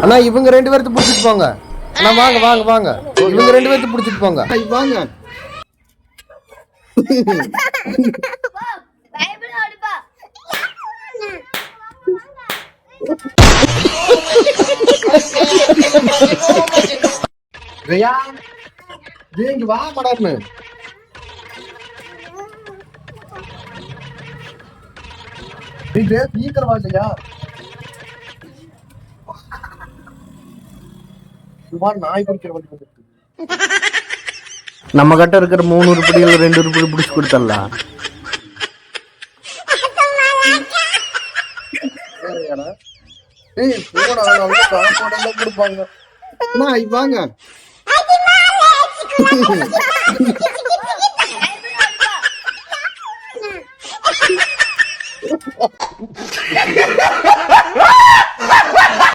அண்ணா இவங்க 2 பேர்த்து பிடிச்சிட்டு போங்க. அண்ணா வாங்க வாங்க வாங்க, இவங்க 2 பேர்த்து பிடிச்சிட்டு போங்க. வாங்க. ரியா இங்க வா மடார்னு. சீக்கிரம் வாங்கயா. நாய் பிடிக்கிற வண்டி வந்துருக்கு. நம்ம கிட்ட இருக்கிற 3 உருப்படிகள் 2 உருப்படி பிடிச்சி கொடுத்துடலாம். கொடுப்பாங்க. வாங்க.